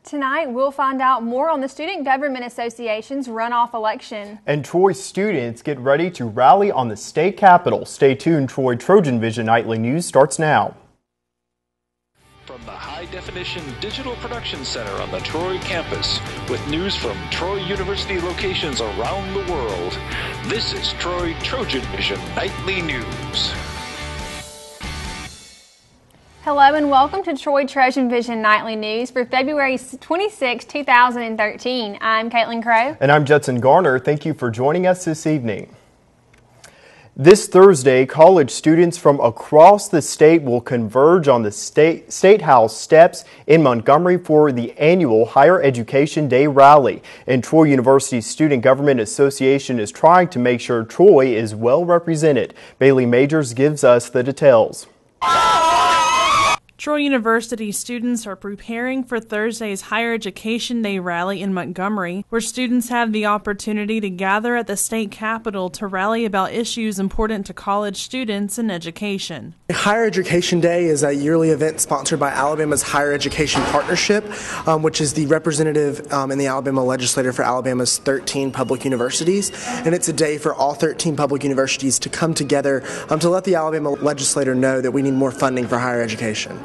Tonight, we'll find out more on the Student Government Association's runoff election. And Troy students get ready to rally on the state capitol. Stay tuned. Troy TrojanVision Nightly News starts now. From the high-definition digital production center on the Troy campus, with news from Troy University locations around the world, this is Troy TrojanVision Nightly News. Hello and welcome to Troy TrojanVision Nightly News for February 26, 2013. I'm Caitlin Crow. And I'm Judson Garner. Thank you for joining us this evening. This Thursday, college students from across the state will converge on the State House steps in Montgomery for the annual Higher Education Day rally. And Troy University Student Government Association is trying to make sure Troy is well represented. Bailey Majors gives us the details. Troy University students are preparing for Thursday's Higher Education Day rally in Montgomery, where students have the opportunity to gather at the state capitol to rally about issues important to college students and education. Higher Education Day is a yearly event sponsored by Alabama's Higher Education Partnership, which is the representative and the Alabama legislator for Alabama's 13 public universities. And it's a day for all 13 public universities to come together to let the Alabama legislator know that we need more funding for higher education.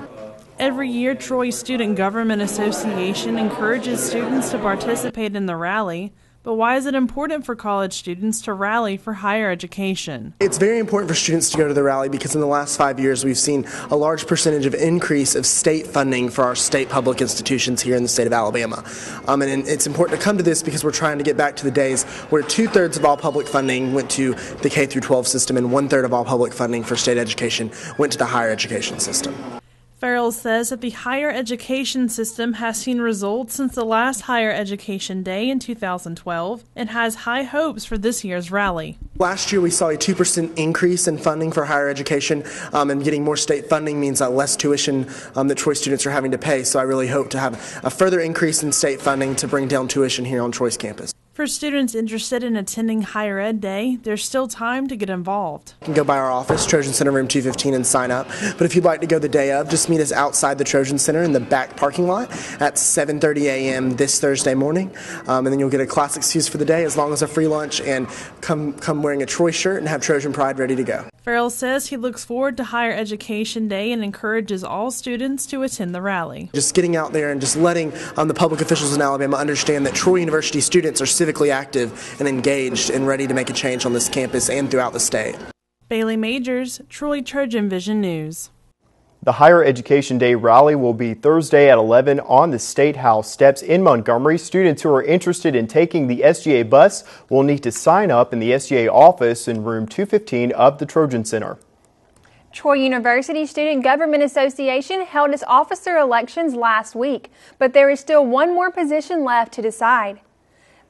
Every year, Troy Student Government Association encourages students to participate in the rally. But why is it important for college students to rally for higher education? It's very important for students to go to the rally because in the last 5 years we've seen a large percentage of increase of state funding for our state public institutions here in the state of Alabama. And it's important to come to this because we're trying to get back to the days where 2/3 of all public funding went to the K through 12 system and 1/3 of all public funding for state education went to the higher education system. Farrell says that the higher education system has seen results since the last Higher Education Day in 2012 and has high hopes for this year's rally. Last year we saw a 2% increase in funding for higher education, and getting more state funding means less tuition that Troy students are having to pay. So I really hope to have a further increase in state funding to bring down tuition here on Troy's campus. For students interested in attending Higher Ed Day, there's still time to get involved. You can go by our office, Trojan Center Room 215, and sign up. But if you'd like to go the day of, just meet us outside the Trojan Center in the back parking lot at 7:30 a.m. this Thursday morning. And then you'll get a class excuse for the day as long as a free lunch and come wearing a Troy shirt and have Trojan Pride ready to go. Farrell says he looks forward to Higher Education Day and encourages all students to attend the rally. Just getting out there and just letting the public officials in Alabama understand that Troy University students are civically active and engaged and ready to make a change on this campus and throughout the state. Bailey Majors, Troy TrojanVision News. The Higher Education Day rally will be Thursday at 11 on the State House steps in Montgomery. Students who are interested in taking the SGA bus will need to sign up in the SGA office in room 215 of the Trojan Center. Troy University Student Government Association held its officer elections last week, but there is still one more position left to decide.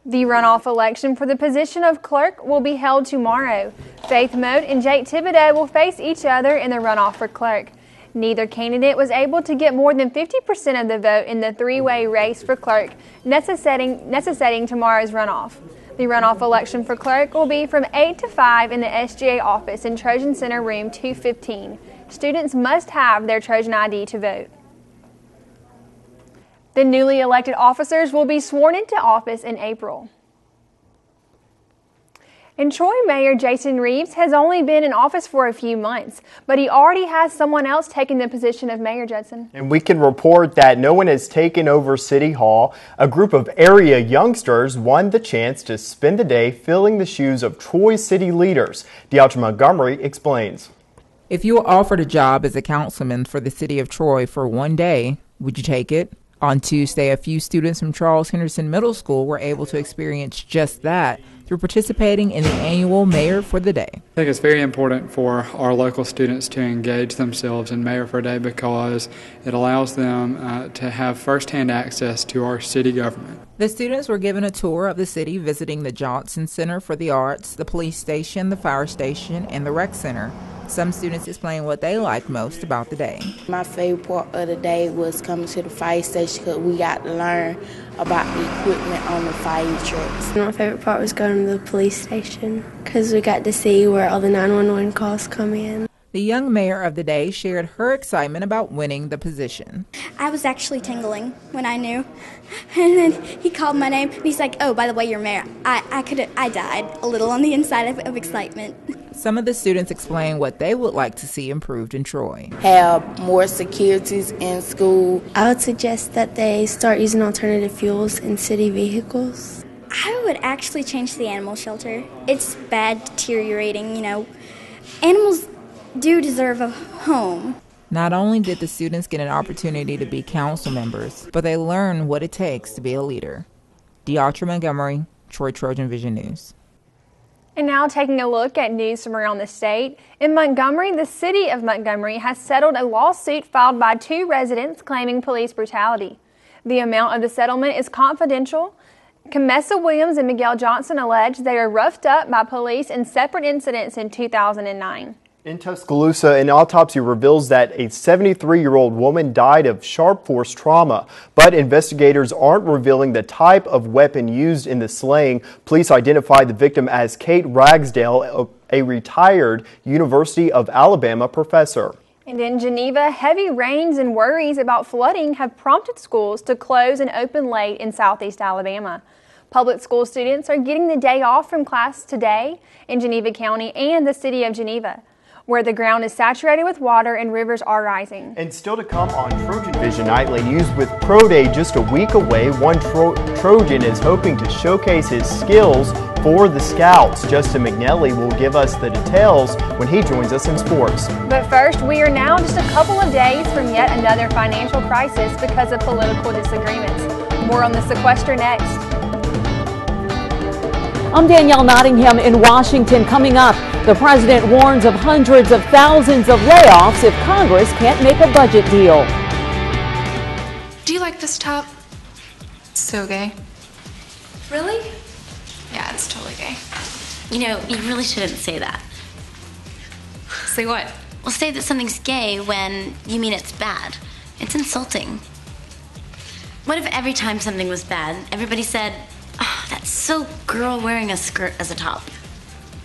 The runoff election for the position of clerk will be held tomorrow. Faith Mote and Jake Thibodeau will face each other in the runoff for clerk. Neither candidate was able to get more than 50% of the vote in the three-way race for clerk, necessitating tomorrow's runoff. The runoff election for clerk will be from 8 to 5 in the SGA office in Trojan Center Room 215. Students must have their Trojan ID to vote. The newly elected officers will be sworn into office in April. And Troy Mayor Jason Reeves has only been in office for a few months, but he already has someone else taking the position of Mayor, Judson. And we can report that no one has taken over City Hall. A group of area youngsters won the chance to spend the day filling the shoes of Troy city leaders. Deotra Montgomery explains. If you were offered a job as a councilman for the city of Troy for one day, would you take it? On Tuesday, a few students from Charles Henderson Middle School were able to experience just that through participating in the annual Mayor for the Day. I think it's very important for our local students to engage themselves in Mayor for a Day because it allows them to have firsthand access to our city government. The students were given a tour of the city, visiting the Johnson Center for the Arts, the police station, the fire station, and the rec center. Some students explain what they liked most about the day. My favorite part of the day was coming to the fire station because we got to learn about the equipment on the fire trucks. My favorite part was going to the police station because we got to see where all the 911 calls come in. The young mayor of the day shared her excitement about winning the position. I was actually tingling when I knew. And then he called my name, and he's like, oh, by the way, you're mayor. I died a little on the inside of excitement. Some of the students explained what they would like to see improved in Troy. Have more securities in school. I would suggest that they start using alternative fuels in city vehicles. I would actually change the animal shelter. It's bad, deteriorating, Animals do deserve a home. Not only did the students get an opportunity to be council members, but they learned what it takes to be a leader. Deatra Montgomery, Troy TrojanVision News. And now taking a look at news from around the state. In Montgomery, the city of Montgomery has settled a lawsuit filed by 2 residents claiming police brutality. The amount of the settlement is confidential. Kamessa Williams and Miguel Johnson allege they were roughed up by police in separate incidents in 2009. In Tuscaloosa, an autopsy reveals that a 73-year-old woman died of sharp force trauma, but investigators aren't revealing the type of weapon used in the slaying. Police identified the victim as Kate Ragsdale, a retired University of Alabama professor. And in Geneva, heavy rains and worries about flooding have prompted schools to close and open late in southeast Alabama. Public school students are getting the day off from class today in Geneva County and the city of Geneva, where the ground is saturated with water and rivers are rising. And still to come on TrojanVision Nightly News, with Pro Day just a week away, one Trojan is hoping to showcase his skills for the Scouts. Justin McNelly will give us the details when he joins us in sports. But first, we are now just a couple of days from yet another financial crisis because of political disagreements. More on the sequester next. I'm Danielle Nottingham in Washington. Coming up, the president warns of hundreds of thousands of layoffs if Congress can't make a budget deal. Do you like this top? It's so gay. Really? Yeah, it's totally gay. You really shouldn't say that. Say what? Well, say that something's gay when you mean it's bad. It's insulting. What if every time something was bad, everybody said, oh, that's so girl wearing a skirt as a top?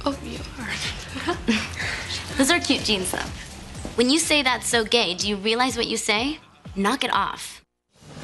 Oh, you are. Those are cute jeans, though. When you say that's so gay, do you realize what you say? Knock it off.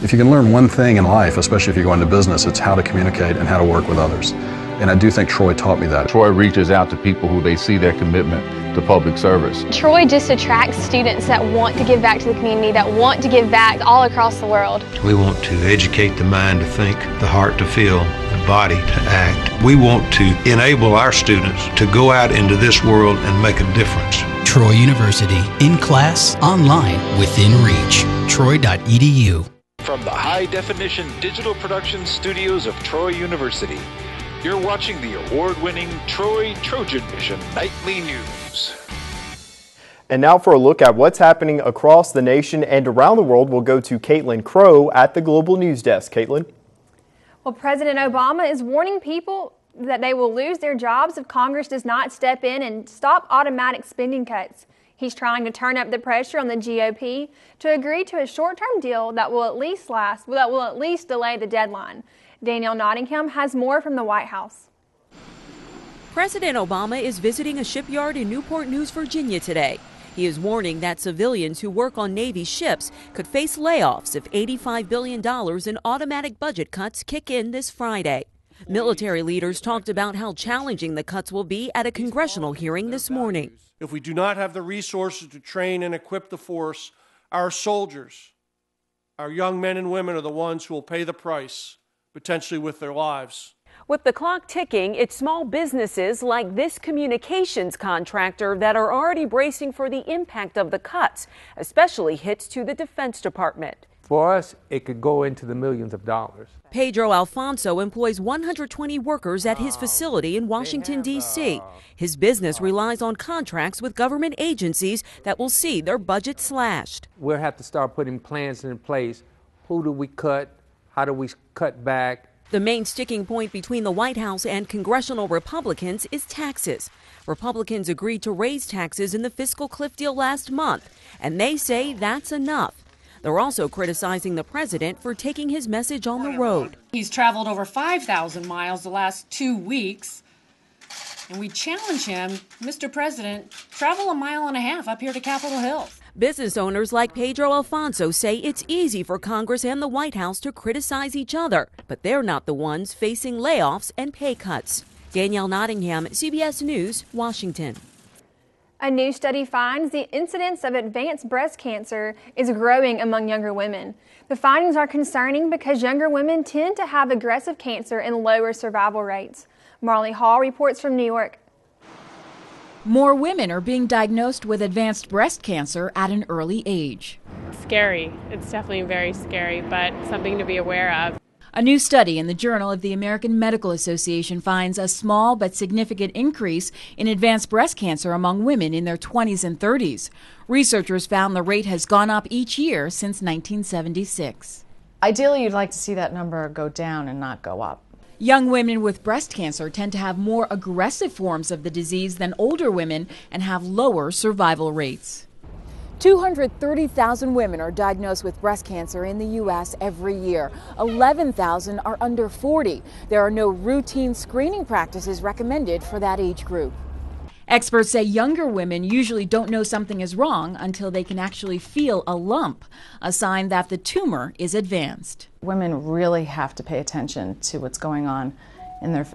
If you can learn one thing in life, especially if you go into business, it's how to communicate and how to work with others. And I do think Troy taught me that. Troy reaches out to people who they see their commitment to public service. Troy just attracts students that want to give back to the community, that want to give back all across the world. We want to educate the mind to think, the heart to feel, the body to act. We want to enable our students to go out into this world and make a difference. Troy University, in class, online, within reach. Troy.edu. From the high-definition digital production studios of Troy University, you're watching the award-winning Troy TrojanVision Nightly News. And now for a look at what's happening across the nation and around the world, we'll go to Caitlin Crow at the Global News Desk. Caitlin? Well, President Obama is warning people that they will lose their jobs if Congress does not step in and stop automatic spending cuts. He's trying to turn up the pressure on the GOP to agree to a short-term deal that will at least delay the deadline. Danielle Nottingham has more from the White House. President Obama is visiting a shipyard in Newport News, Virginia today. He is warning that civilians who work on Navy ships could face layoffs if $85 billion in automatic budget cuts kick in this Friday. Military leaders talked about how challenging the cuts will be at a congressional hearing this morning. If we do not have the resources to train and equip the force, our soldiers, our young men and women are the ones who will pay the price, potentially with their lives. With the clock ticking, it's small businesses like this communications contractor that are already bracing for the impact of the cuts, especially hits to the Defense Department. For us, it could go into the millions of dollars. Pedro Alfonso employs 120 workers at his facility in Washington, D.C. His business relies on contracts with government agencies that will see their budget slashed. We'll have to start putting plans in place. Who do we cut? How do we cut back? The main sticking point between the White House and congressional Republicans is taxes. Republicans agreed to raise taxes in the fiscal cliff deal last month, and they say that's enough. They're also criticizing the president for taking his message on the road. He's traveled over 5,000 miles the last 2 weeks. And we challenge him, Mr. President, travel 1.5 miles up here to Capitol Hill. Business owners like Pedro Alfonso say it's easy for Congress and the White House to criticize each other, but they're not the ones facing layoffs and pay cuts. Danielle Nottingham, CBS News, Washington. A new study finds the incidence of advanced breast cancer is growing among younger women. The findings are concerning because younger women tend to have aggressive cancer and lower survival rates. Marley Hall reports from New York. More women are being diagnosed with advanced breast cancer at an early age. Scary. It's definitely very scary, but something to be aware of. A new study in the Journal of the American Medical Association finds a small but significant increase in advanced breast cancer among women in their 20s and 30s. Researchers found the rate has gone up each year since 1976. Ideally, you'd like to see that number go down and not go up. Young women with breast cancer tend to have more aggressive forms of the disease than older women and have lower survival rates. 230,000 women are diagnosed with breast cancer in the U.S. every year. 11,000 are under 40. There are no routine screening practices recommended for that age group. Experts say younger women usually don't know something is wrong until they can actually feel a lump, a sign that the tumor is advanced. Women really have to pay attention to what's going on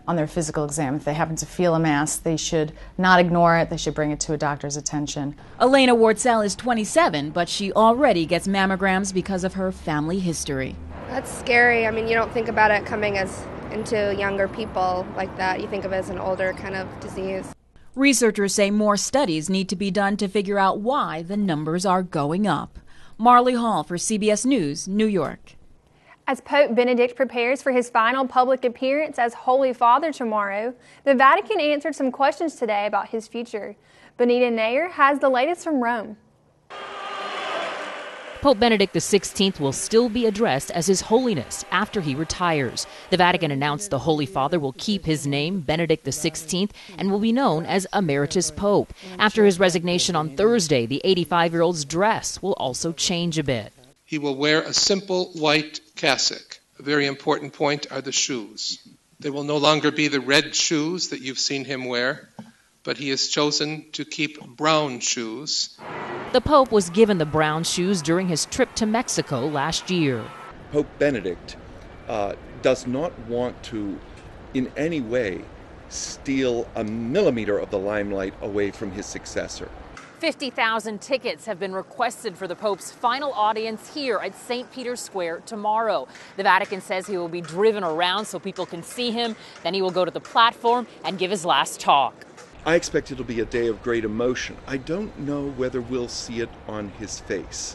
on their physical exam. If they happen to feel a mass, they should not ignore it. They should bring it to a doctor's attention. Elena Wartsell is 27, but she already gets mammograms because of her family history. That's scary. I mean, you don't think about it coming into younger people like that. You think of it as an older kind of disease. Researchers say more studies need to be done to figure out why the numbers are going up. Marley Hall for CBS News, New York. As Pope Benedict prepares for his final public appearance as Holy Father tomorrow, the Vatican answered some questions today about his future. Benita Nair has the latest from Rome. Pope Benedict XVI will still be addressed as His Holiness after he retires. The Vatican announced the Holy Father will keep his name, Benedict XVI, and will be known as Emeritus Pope. After his resignation on Thursday, the 85-year-old's dress will also change a bit. He will wear a simple white cassock. A very important point are the shoes. They will no longer be the red shoes that you've seen him wear, but he has chosen to keep brown shoes. The Pope was given the brown shoes during his trip to Mexico last year. Pope Benedict does not want to in any way steal a millimeter of the limelight away from his successor. 50,000 tickets have been requested for the Pope's final audience here at St. Peter's Square tomorrow. The Vatican says he will be driven around so people can see him. Then he will go to the platform and give his last talk. I expect it'll be a day of great emotion. I don't know whether we'll see it on his face.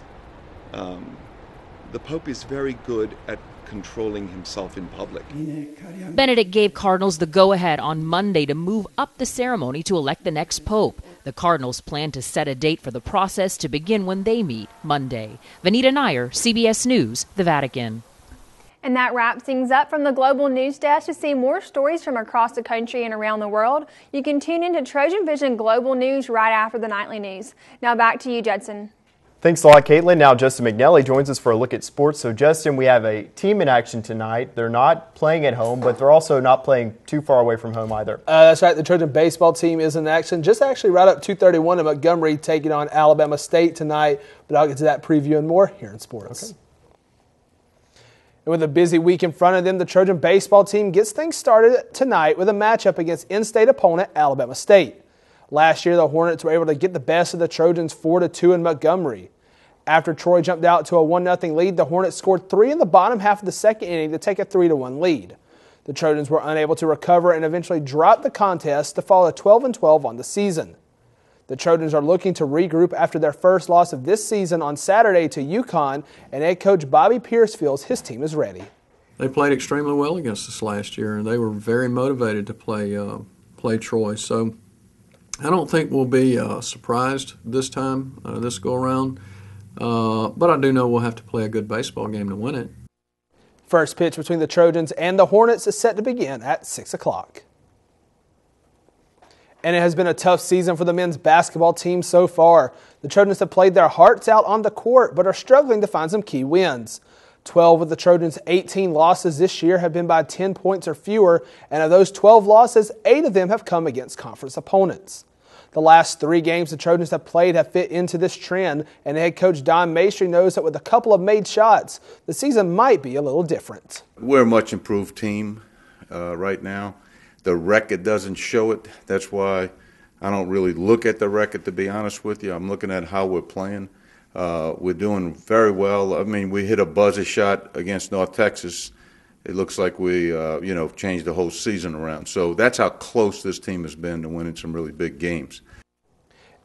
The Pope is very good at controlling himself in public. Benedict gave cardinals the go-ahead on Monday to move up the ceremony to elect the next pope. The cardinals plan to set a date for the process to begin when they meet Monday. Vanita Nair, CBS News, the Vatican. And that wraps things up from the Global News Desk. To see more stories from across the country and around the world, you can tune in to Trojan Vision Global News right after the nightly news. Now back to you, Judson. Thanks a lot, Caitlin. Now Justin McNally joins us for a look at sports. So Justin, we have a team in action tonight. They're not playing at home, but they're also not playing too far away from home either. That's right. The Trojan baseball team is in action. Just actually right up 2:31 in Montgomery, taking on Alabama State tonight. But I'll get to that preview and more here in sports. Okay. And with a busy week in front of them, the Trojan baseball team gets things started tonight with a matchup against in-state opponent Alabama State. Last year, the Hornets were able to get the best of the Trojans 4-2 in Montgomery. After Troy jumped out to a 1-0 lead, the Hornets scored 3 in the bottom half of the second inning to take a 3-1 lead. The Trojans were unable to recover and eventually dropped the contest to fall to 12-12 on the season. The Trojans are looking to regroup after their first loss of this season on Saturday to UConn, and head coach Bobby Pierce feels his team is ready. They played extremely well against us last year, and they were very motivated to play Troy. So I don't think we'll be surprised this time, this go-around. But I do know we'll have to play a good baseball game to win it. First pitch between the Trojans and the Hornets is set to begin at 6 o'clock. And it has been a tough season for the men's basketball team so far. The Trojans have played their hearts out on the court, but are struggling to find some key wins. 12 of the Trojans' 18 losses this year have been by 10 points or fewer, and of those 12 losses, 8 of them have come against conference opponents. The last 3 games the Trojans have played have fit into this trend, and head coach Don Maestri knows that with a couple of made shots, the season might be a little different. We're a much improved team right now. The record doesn't show it. That's why I don't really look at the record, to be honest with you. I'm looking at how we're playing. We're doing very well. I mean, we hit a buzzer shot against North Texas. It looks like we, changed the whole season around. So that's how close this team has been to winning some really big games.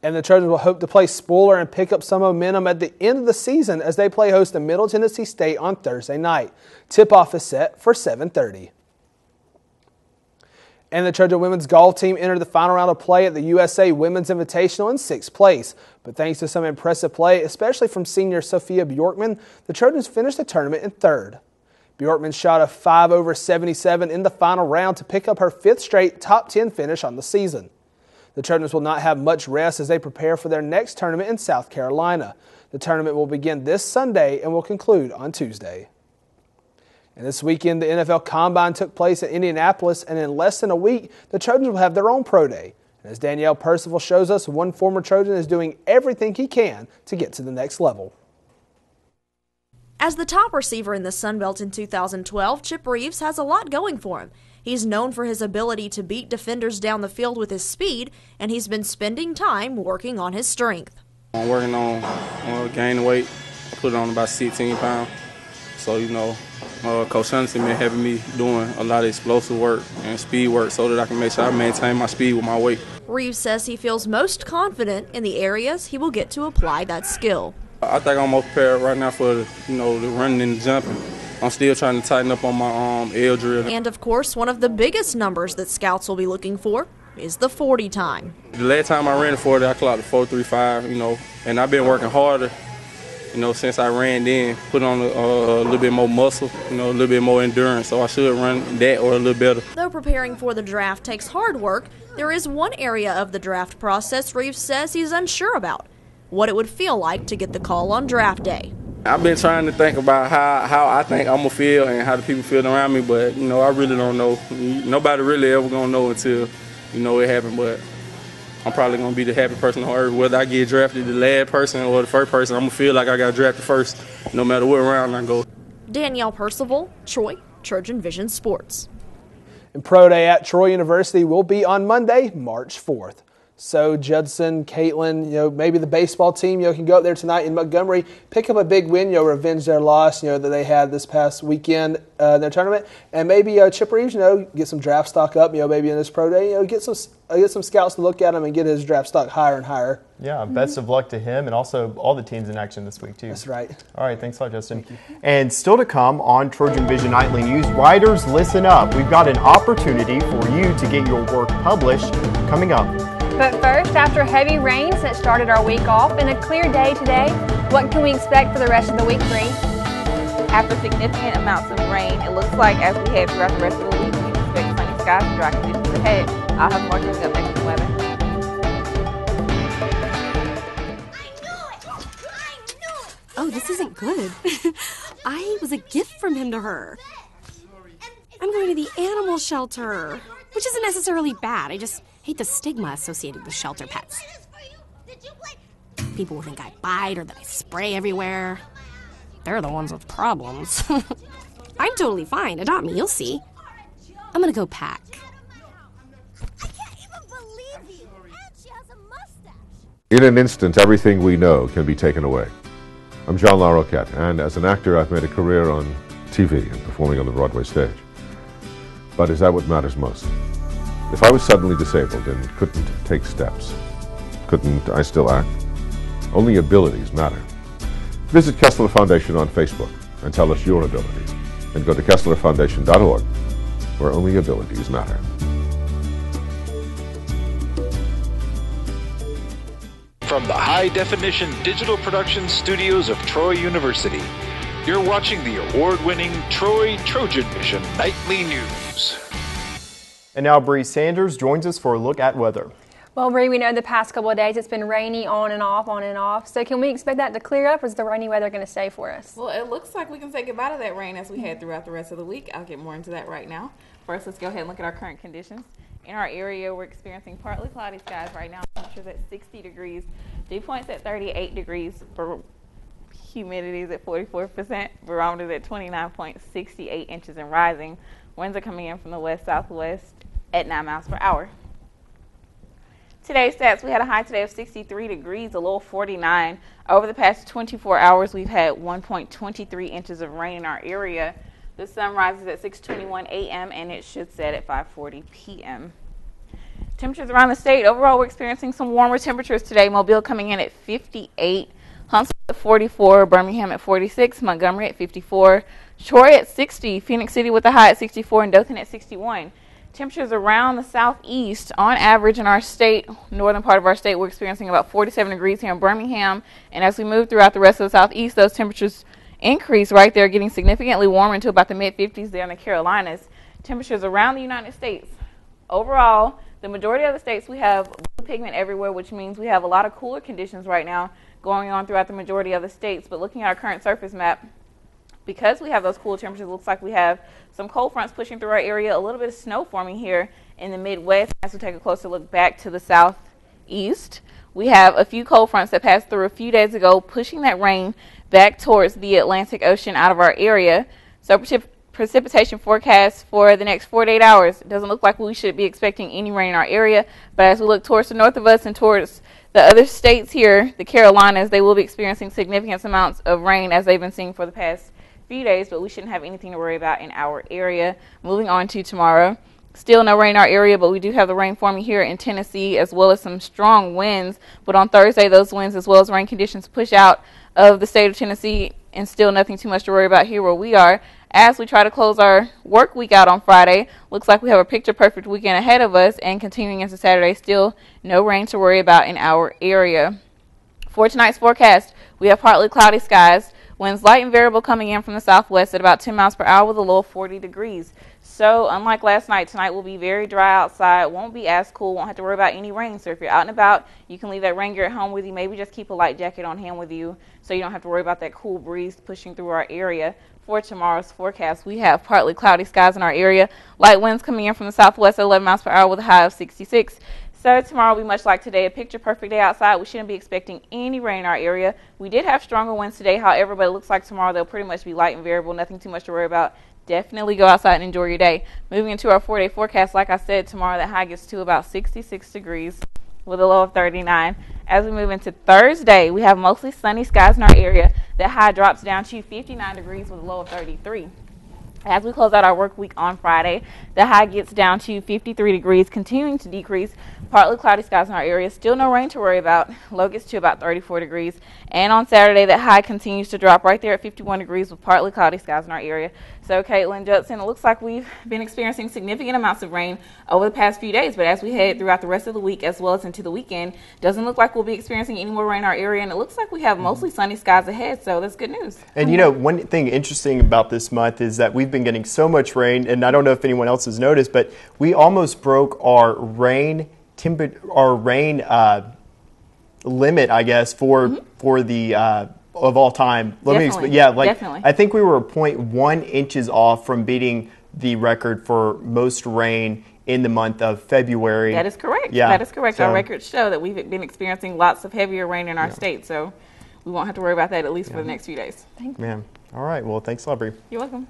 And the Trojans will hope to play spoiler and pick up some momentum at the end of the season as they play host to Middle Tennessee State on Thursday night. Tip-off is set for 7:30. And the Trojan women's golf team entered the final round of play at the USA Women's Invitational in 6th place. But thanks to some impressive play, especially from senior Sophia Bjorkman, the Trojans finished the tournament in 3rd. Bjorkman shot a 5 over 77 in the final round to pick up her 5th straight top 10 finish on the season. The Trojans will not have much rest as they prepare for their next tournament in South Carolina. The tournament will begin this Sunday and will conclude on Tuesday. And this weekend, the NFL Combine took place in Indianapolis, and in less than a week, the Trojans will have their own Pro Day. And as Danielle Percival shows us, one former Trojan is doing everything he can to get to the next level. As the top receiver in the Sun Belt in 2012, Chip Reeves has a lot going for him. He's known for his ability to beat defenders down the field with his speed, and he's been spending time working on his strength. I'm working on gaining weight. I put on about 16 pounds. So, Coach Huntington been having me doing a lot of explosive work and speed work so that I can make sure I maintain my speed with my weight. Reeves says he feels most confident in the areas he will get to apply that skill. I think I'm most prepared right now for the running and the jumping. I'm still trying to tighten up on my L drill. And of course, one of the biggest numbers that scouts will be looking for is the 40 time. The last time I ran the 40, I clocked the 4.35, and I've been working harder, since I ran then, put on a little bit more muscle, a little bit more endurance, so I should run that or a little better. Though preparing for the draft takes hard work, there is one area of the draft process Reeves says he's unsure about: what it would feel like to get the call on draft day. I've been trying to think about how I think I'm going to feel and how the people feel around me, but, I really don't know. Nobody really ever going to know until, it happened, but I'm probably going to be the happy person on earth. Whether I get drafted the last person or the first person, I'm going to feel like I got drafted first, no matter what round I go. Danielle Percival, Troy, TrojanVision Sports. And Pro Day at Troy University will be on Monday, March 4th. So Judson, Caitlin, maybe the baseball team, can go up there tonight in Montgomery, pick up a big win, revenge their loss, that they had this past weekend in their tournament, and maybe Chip Reeves, get some draft stock up, maybe in this Pro Day, get some scouts to look at him and get his draft stock higher and higher. Yeah, best of luck to him and also all the teams in action this week too. That's right. All right, thanks a lot, Justin. And still to come on TrojanVision Nightly News, writers, listen up. We've got an opportunity for you to get your work published coming up. But first, after heavy rains that started our week off and a clear day today, what can we expect for the rest of the week, Bree? After significant amounts of rain, it looks like as we head throughout the rest of the week, we expect sunny skies and dry conditions ahead. I'll have more coming up next in weather. Oh, this isn't good. I was a gift from him to her. I'm going to the animal shelter, which isn't necessarily bad. I just hate the stigma associated with shelter pets. People will think I bite or that I spray everywhere. They're the ones with problems. I'm totally fine. Adopt me, you'll see. I'm gonna go pack. In an instant, everything we know can be taken away. I'm John Larroquette, and as an actor, I've made a career on TV and performing on the Broadway stage. But is that what matters most? If I was suddenly disabled and couldn't take steps, couldn't I still act? Only abilities matter. Visit Kessler Foundation on Facebook and tell us your abilities. And go to KesslerFoundation.org, where only abilities matter. From the high-definition digital production studios of Troy University, you're watching the award-winning TrojanVision Nightly News. And now Bree Sanders joins us for a look at weather. Well, Bree, we know the past couple of days it's been rainy on and off, on and off. So can we expect that to clear up, or is the rainy weather going to stay for us? Well, it looks like we can say goodbye to that rain as we head throughout the rest of the week. I'll get more into that right now. First, let's go ahead and look at our current conditions. In our area, we're experiencing partly cloudy skies right now. Temperatures at 60 degrees. Dew point's at 38 degrees. Humidity is at 44%. Barometer's at 29.68 inches and rising. Winds are coming in from the west-southwest at 9 miles per hour. Today's stats, we had a high today of 63 degrees, a low of 49. Over the past 24 hours, we've had 1.23 inches of rain in our area. The sun rises at 6:21 a.m. and it should set at 5:40 p.m. Temperatures around the state. Overall, we're experiencing some warmer temperatures today. Mobile coming in at 58, Huntsville at 44, Birmingham at 46, Montgomery at 54, Troy at 60, Phoenix City with a high at 64, and Dothan at 61. Temperatures around the southeast, on average in our state, northern part of our state, we're experiencing about 47 degrees here in Birmingham. And as we move throughout the rest of the southeast, those temperatures increase right there, getting significantly warmer into about the mid-50s there in the Carolinas. Temperatures around the United States. Overall, the majority of the states, we have blue pigment everywhere, which means we have a lot of cooler conditions right now going on throughout the majority of the states. But looking at our current surface map, because we have those cool temperatures, it looks like we have some cold fronts pushing through our area, a little bit of snow forming here in the Midwest. As we take a closer look back to the southeast, we have a few cold fronts that passed through a few days ago, pushing that rain back towards the Atlantic Ocean out of our area. So precipitation forecast for the next 48 hours, it doesn't look like we should be expecting any rain in our area, but as we look towards the north of us and towards the other states here, the Carolinas, they will be experiencing significant amounts of rain as they've been seeing for the past few days, but we shouldn't have anything to worry about in our area. Moving on to tomorrow, still no rain in our area, but we do have the rain forming here in Tennessee as well as some strong winds. But on Thursday, those winds as well as rain conditions push out of the state of Tennessee, and still nothing too much to worry about here where we are. As we try to close our work week out on Friday, looks like we have a picture-perfect weekend ahead of us, and continuing into Saturday, still no rain to worry about in our area. For tonight's forecast, we have partly cloudy skies. Winds light and variable coming in from the southwest at about 10 miles per hour with a low of 40 degrees. So unlike last night, tonight will be very dry outside. Won't be as cool. Won't have to worry about any rain. So if you're out and about, you can leave that rain gear at home with you. Maybe just keep a light jacket on hand with you so you don't have to worry about that cool breeze pushing through our area. For tomorrow's forecast, we have partly cloudy skies in our area. Light winds coming in from the southwest at 11 miles per hour with a high of 66. So tomorrow will be much like today, a picture-perfect day outside. We shouldn't be expecting any rain in our area. We did have stronger winds today, however, but it looks like tomorrow they'll pretty much be light and variable, nothing too much to worry about. Definitely go outside and enjoy your day. Moving into our 4-day forecast, like I said, tomorrow that high gets to about 66 degrees with a low of 39. As we move into Thursday, we have mostly sunny skies in our area. That high drops down to 59 degrees with a low of 33. As we close out our work week on Friday, the high gets down to 53 degrees, continuing to decrease. Partly cloudy skies in our area. Still no rain to worry about. Low gets to about 34 degrees. And on Saturday, that high continues to drop right there at 51 degrees with partly cloudy skies in our area. So, Caitlin Judson, it looks like we've been experiencing significant amounts of rain over the past few days. But as we head throughout the rest of the week as well as into the weekend, doesn't look like we'll be experiencing any more rain in our area. And it looks like we have mostly sunny skies ahead. So that's good news. And, you know, one thing interesting about this month is that we've been getting so much rain. And I don't know if anyone else has noticed, but we almost broke our rain limit, I guess, for the of all time. Definitely. I think we were 0.1 inches off from beating the record for most rain in the month of February. That is correct. Yeah. That is correct. So, our records show that we've been experiencing lots of heavier rain in our state, so we won't have to worry about that at least for the next few days. Thank you. Man. All right. Well, thanks a lot, Bree. You're welcome.